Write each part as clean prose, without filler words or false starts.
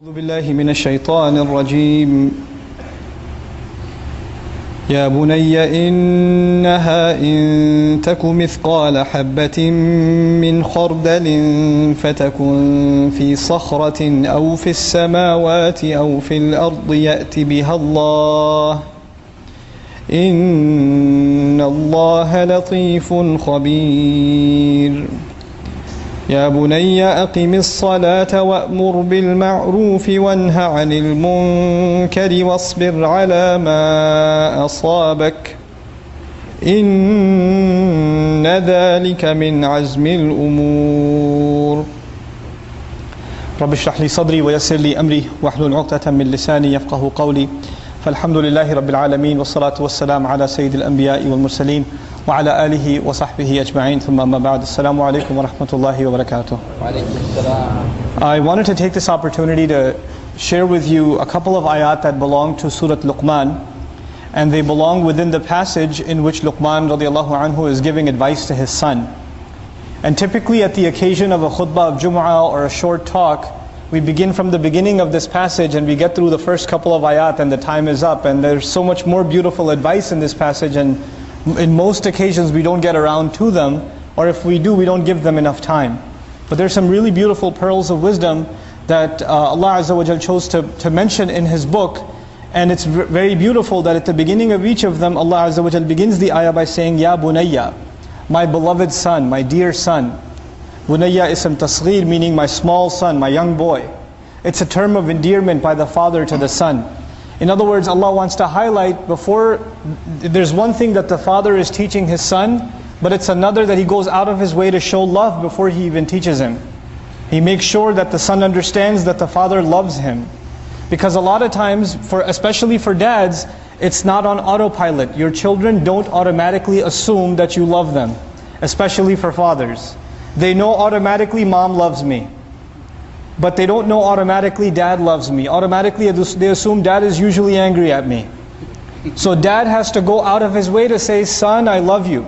أعوذ بالله من الشيطان الرجيم يا بني إنها إن تك مثقال حبة من خردل فتكن في صخرة أو في السماوات أو في الأرض يأت بها الله إن الله لطيف خبير يا بني أقم الصلاة وأمر بالمعروف وانه عن المنكر واصبر على ما أصابك إن ذلك من عزم الأمور رب اشرح لي صدري ويسر لي أمري واحلل عقدة من لساني يفقه قولي فالحمد لله رب العالمين والصلاة والسلام على سيد الأنبياء والمرسلين وعلى آله وصحبه أجمعين ثم أما بعد السلام عليكم ورحمة الله وبركاته. I wanted to take this opportunity to share with you a couple of ayat that belong to Surah Luqman, and they belong within the passage in which Luqman radiallahu anhu is giving advice to his son. And typically at the occasion of a khutbah of Jum'ah or a short talk, we begin from the beginning of this passage and we get through the first couple of ayat and the time is up, and there's so much more beautiful advice in this passage, and in most occasions we don't get around to them, or if we do, we don't give them enough time. But there's some really beautiful pearls of wisdom that Allah Azza wa Jal chose to mention in His book, and it's very beautiful that at the beginning of each of them Allah Azza wa Jal begins the ayah by saying, Ya bunayya, my beloved son, my dear son. Bunayya ism tasghir, meaning my small son, my young boy. It's a term of endearment by the father to the son. In other words, Allah wants to highlight before, there's one thing that the father is teaching his son, but it's another that he goes out of his way to show love before he even teaches him. He makes sure that the son understands that the father loves him. Because a lot of times, especially for dads, it's not on autopilot. Your children don't automatically assume that you love them, especially for fathers. They know automatically mom loves me, but they don't know automatically dad loves me. Automatically they assume dad is usually angry at me. So dad has to go out of his way to say, son, I love you.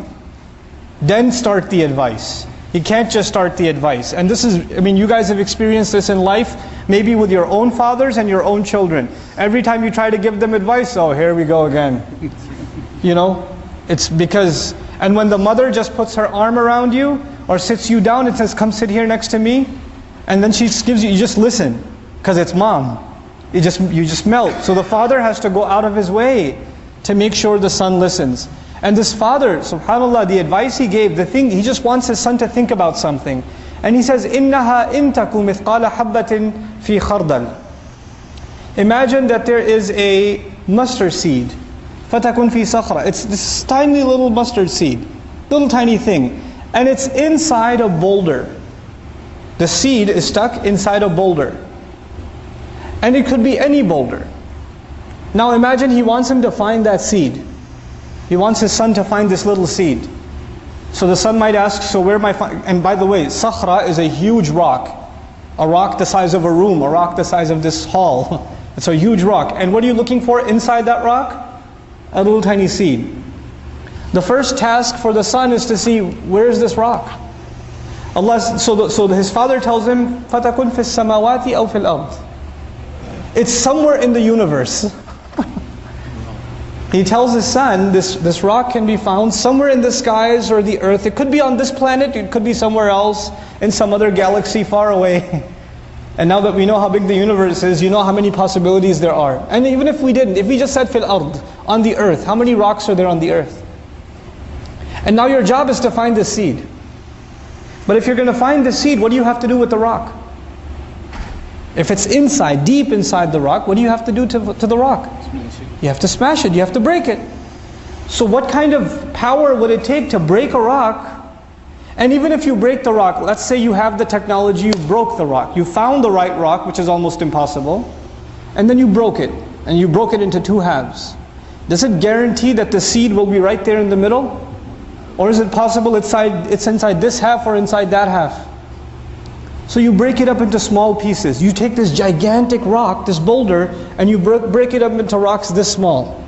Then start the advice. He can't just start the advice. And this is, you guys have experienced this in life, maybe with your own fathers and your own children. Every time you try to give them advice, oh, here we go again. It's because, and when the mother just puts her arm around you, or sits you down and says, come sit here next to me, and then she gives you just listen, because it's mom. You just melt. So the father has to go out of his way to make sure the son listens. And this father, subhanAllah, the advice he gave, he just wants his son to think about something. And he says, إِنَّهَا إِن تَكُ مِثْقَالَ حَبَّةٍ فِي خَرْدَلٍ. Imagine that there is a mustard seed. فَتَكُن فِي صَخْرَةٍ. It's this tiny little mustard seed, little tiny thing. And it's inside a boulder. The seed is stuck inside a boulder. And it could be any boulder. Now imagine he wants him to find that seed. He wants his son to find this little seed. So the son might ask, so where am I and by the way, sakhra is a huge rock. A rock the size of a room, a rock the size of this hall. It's a huge rock. And what are you looking for inside that rock? A little tiny seed. The first task for the son is to see, where is this rock? So his father tells him, فَتَكُنْ فِي السَّمَاوَاتِ أَوْ فِي الْأَرْضِ. It's somewhere in the universe. He tells his son, this rock can be found somewhere in the skies or the earth. It could be on this planet, it could be somewhere else, in some other galaxy far away. And now that we know how big the universe is, you know how many possibilities there are. And even if we didn't, if we just said fil ard, on the earth, how many rocks are there on the earth? And now your job is to find the seed. But if you're going to find the seed, what do you have to do with the rock? If it's inside, deep inside the rock, what do you have to do to the rock? You have to smash it, you have to break it. So what kind of power would it take to break a rock? And even if you break the rock, let's say you have the technology, you broke the rock. You found the right rock, which is almost impossible, and then you broke it, and you broke it into two halves. Does it guarantee that the seed will be right there in the middle? Or is it possible it's inside this half or inside that half? So you break it up into small pieces. You take this gigantic rock, this boulder, and you break it up into rocks this small.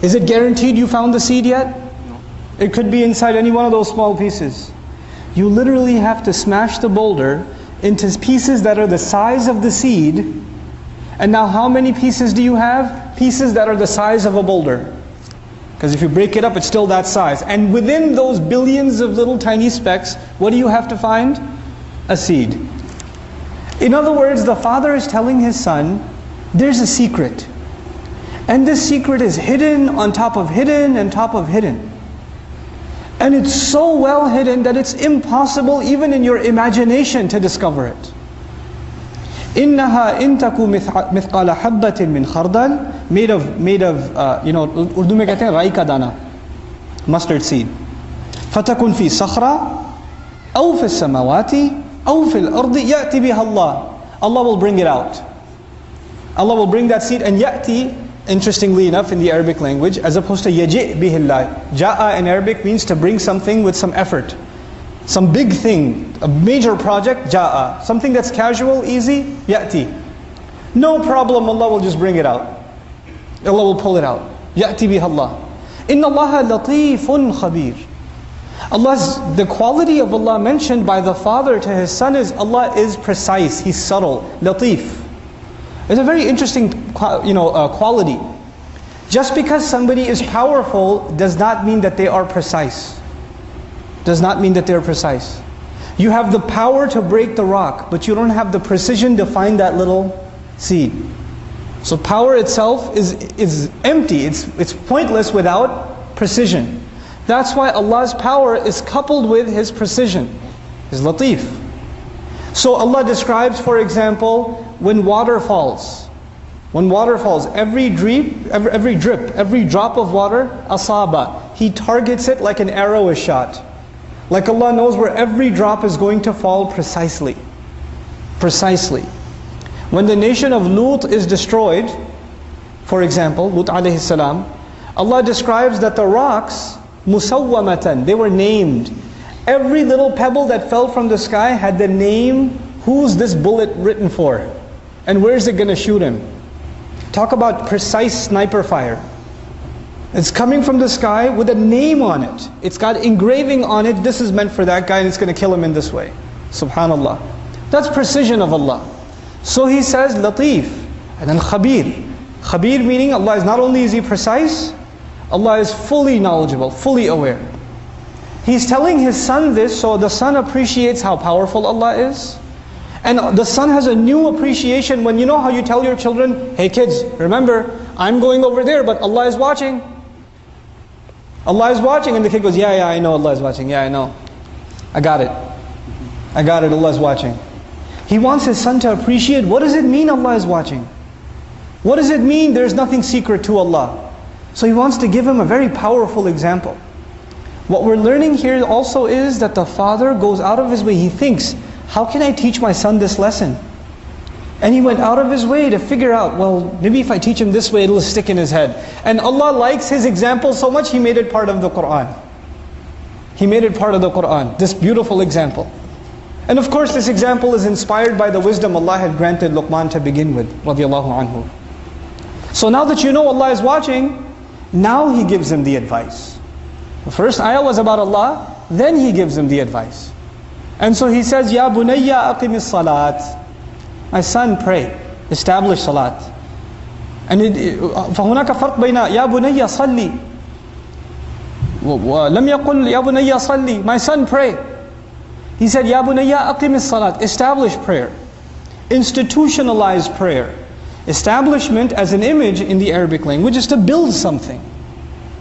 Is it guaranteed you found the seed yet? No. It could be inside any one of those small pieces. You literally have to smash the boulder into pieces that are the size of the seed. And now how many pieces do you have? Pieces that are the size of a boulder. Because if you break it up, it's still that size. And within those billions of little tiny specks, what do you have to find? A seed. In other words, the father is telling his son, there's a secret. And this secret is hidden on top of hidden and top of hidden. And it's so well hidden that it's impossible even in your imagination to discover it. إِنَّهَا إِن تَكُ مِثْقَالَ حَبَّةٍ مِّنْ خَرْدَلٍ made of Urdu mein kehte hain rai ka dana, mustard seed. فَتَكُنْ فِي صَخْرَةٍ أَوْ فِي السَّمَاوَاتِ أَوْ فِي الْأَرْضِ يَأْتِ بِهَا اللَّهُ. Allah will bring it out. Allah will bring that seed, and ya'ti, interestingly enough in the Arabic language, as opposed to yaji' bihillah. Ja'a in Arabic means to bring something with some effort. Some big thing, a major project, ja'a. Something that's casual, easy, ya'ti. No problem, Allah will just bring it out. Allah will pull it out. Ya'ti bihallah. Inna Allaha latifun khabir. The quality of Allah mentioned by the father to his son is Allah is precise, He's subtle, latif. It's a very interesting quality. Just because somebody is powerful does not mean that they are precise. Does not mean that they're precise. You have the power to break the rock, but you don't have the precision to find that little seed. So power itself is empty, it's pointless without precision. That's why Allah's power is coupled with His precision, His latif. So Allah describes, for example, when water falls. When water falls, every drip, every drop of water, asaba, He targets it like an arrow is shot. Like Allah knows where every drop is going to fall precisely. Precisely. When the nation of Lut is destroyed, for example, Lut alayhi salam, Allah describes that the rocks, musawwamatan, they were named. Every little pebble that fell from the sky had the name, who's this bullet written for? And where's it going to shoot him? Talk about precise sniper fire. It's coming from the sky with a name on it. It's got engraving on it, this is meant for that guy and it's going to kill him in this way. Subhanallah. That's precision of Allah. So He says latif and then khabir. Khabir meaning Allah is not only is He precise, Allah is fully knowledgeable, fully aware. He's telling his son this so the son appreciates how powerful Allah is. And the son has a new appreciation when you know how you tell your children, hey kids, remember, I'm going over there, but Allah is watching. Allah is watching, and the kid goes, yeah, I know Allah is watching, yeah, I know. I got it, Allah is watching. He wants his son to appreciate, what does it mean Allah is watching? What does it mean there's nothing secret to Allah? So he wants to give him a very powerful example. What we're learning here also is that the father goes out of his way, he thinks, how can I teach my son this lesson? And he went out of his way to figure out, well, maybe if I teach him this way, it'll stick in his head. And Allah likes his example so much, He made it part of the Qur'an. He made it part of the Qur'an, this beautiful example. And of course, this example is inspired by the wisdom Allah had granted Luqman to begin with, radiallahu anhu. So now that you know Allah is watching, now He gives him the advice. The first ayah was about Allah, then He gives him the advice. And so He says, Ya bunayya aqimis salat. My son, pray, establish salat. And فهناك فرق بين يا بني صلي ولم يقل يا بني صلي. My son, pray. He said, Ya bunayya aqimis salat. Establish prayer. Institutionalize prayer. Establishment as an image in the Arabic language is to build something.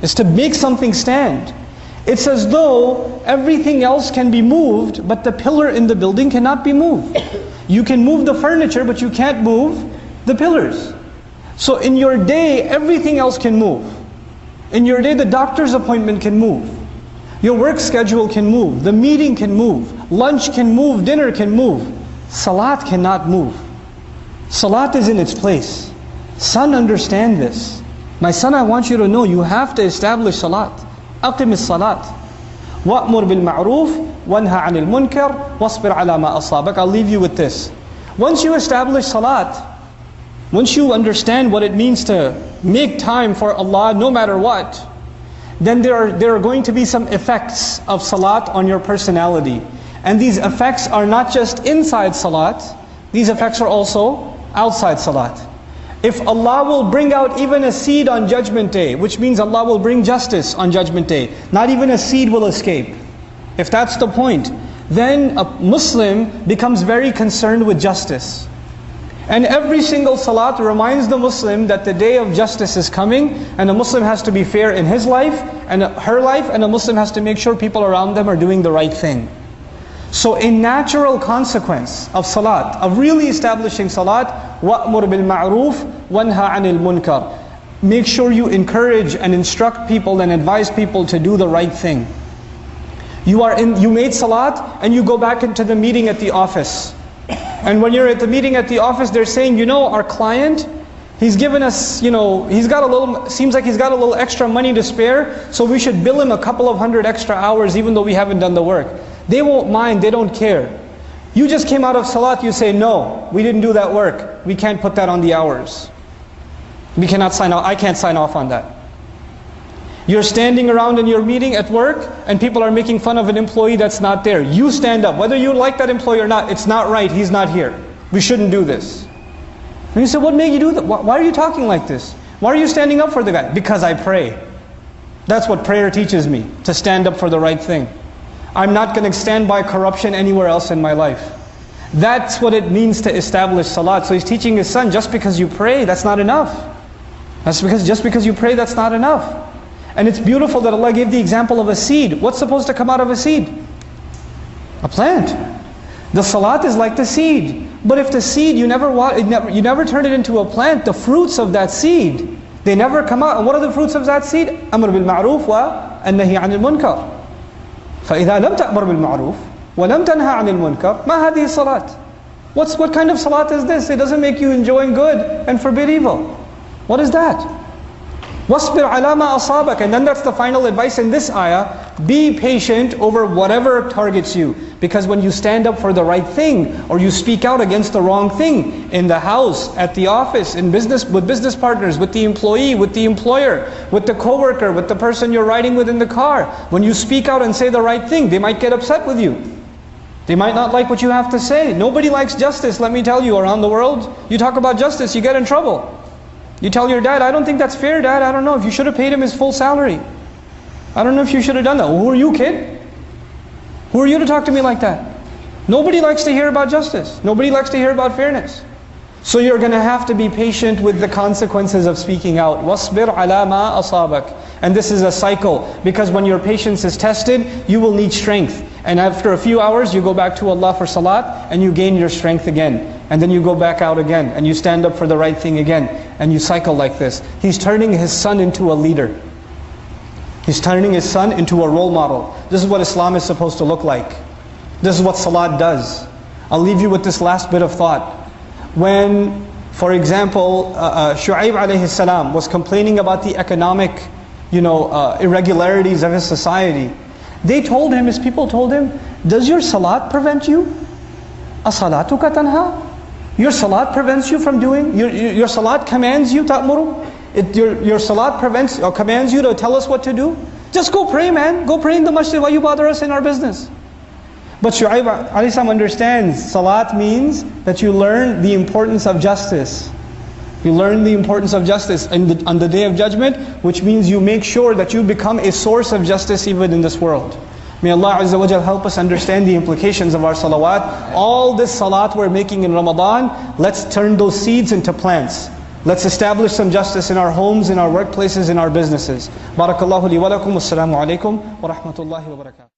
It's to make something stand. It's as though everything else can be moved, but the pillar in the building cannot be moved. You can move the furniture, but you can't move the pillars. So in your day, everything else can move. In your day, the doctor's appointment can move. Your work schedule can move. The meeting can move. Lunch can move. Dinner can move. Salat cannot move. Salat is in its place. Son, understand this. My son, I want you to know, you have to establish salat. أقم الصلاة وأمر بالمعروف وانهى عن المنكر واصبر على ما أصابك. I'll leave you with this. Once you establish salat, once you understand what it means to make time for Allah no matter what, then there are going to be some effects of salat on your personality. And these effects are not just inside salat, these effects are also outside salat. If Allah will bring out even a seed on Judgment Day, which means Allah will bring justice on Judgment Day, not even a seed will escape. If that's the point, then a Muslim becomes very concerned with justice. And every single salat reminds the Muslim that the day of justice is coming, and a Muslim has to be fair in his life and her life, and a Muslim has to make sure people around them are doing the right thing. So a natural consequence of salat, of really establishing salat, وَأْمُرْ بِالْمَعْرُوفِ وَانْهَى عَنِ الْمُنْكَرِ. Make sure you encourage and instruct people and advise people to do the right thing. You made salat and you go back into the meeting at the office. And when you're at the meeting at the office, they're saying, our client, he's given us, seems like he's got a little extra money to spare, so we should bill him a couple of hundred extra hours even though we haven't done the work. They won't mind, they don't care. You just came out of salat, you say, no, we didn't do that work. We can't put that on the hours. We cannot sign off, I can't sign off on that. You're standing around in your meeting at work and people are making fun of an employee that's not there. You stand up, whether you like that employee or not, it's not right, he's not here. We shouldn't do this. And you say, what made you do that? Why are you talking like this? Why are you standing up for the guy? Because I pray. That's what prayer teaches me, to stand up for the right thing. I'm not going to stand by corruption anywhere else in my life. That's what it means to establish salat. So he's teaching his son, just because you pray, that's not enough. Just because you pray, that's not enough. And it's beautiful that Allah gave the example of a seed. What's supposed to come out of a seed? A plant. The salat is like the seed. But if the seed, you never turn it into a plant, the fruits of that seed, they never come out. And what are the fruits of that seed? أمر بالمعروف والنهي عن المنكر. فإذا لم تأمر بالمعروف ولم تنهى عن المنكر ما هذه الصلاة? What kind of salat is this? It doesn't make you enjoying good and forbid evil. What is that? وَاصْبِرْ عَلَى مَا أَصَابَكَ. And then that's the final advice in this ayah. Be patient over whatever targets you. Because when you stand up for the right thing, or you speak out against the wrong thing, in the house, at the office, in business, with business partners, with the employee, with the employer, with the coworker, with the person you're riding with in the car, when you speak out and say the right thing, they might get upset with you. They might not like what you have to say. Nobody likes justice, let me tell you, around the world. You talk about justice, you get in trouble. You tell your dad, I don't think that's fair, Dad. I don't know if you should have paid him his full salary. I don't know if you should have done that. Well, who are you, kid? Who are you to talk to me like that? Nobody likes to hear about justice. Nobody likes to hear about fairness. So you're going to have to be patient with the consequences of speaking out. وَاصْبِرْ عَلَى مَا أَصَابَكَ. And this is a cycle, because when your patience is tested, you will need strength. And after a few hours, you go back to Allah for salat, and you gain your strength again. And then you go back out again, and you stand up for the right thing again. And you cycle like this. He's turning his son into a leader. He's turning his son into a role model. This is what Islam is supposed to look like. This is what salat does. I'll leave you with this last bit of thought. When, for example, Shu'aib alayhi salam was complaining about the economic, irregularities of his society, they told him, his people told him, does your salat prevent you? As-salatuka tanha? Your salat prevents you from doing, your salat commands you, ta'muru? Your salat prevents or commands you to tell us what to do? Just go pray, man. Go pray in the masjid. Why you bother us in our business? But Shu'aib alayhi salam understands, salat means that you learn the importance of justice. You learn the importance of justice on the Day of Judgment, which means you make sure that you become a source of justice even in this world. May Allah Azza wa Jal help us understand the implications of our salawat. All this salat we're making in Ramadan, let's turn those seeds into plants. Let's establish some justice in our homes, in our workplaces, in our businesses. Barakallahu li wa lakum. Wassalamu alaikum wa rahmatullahi wa barakatuh.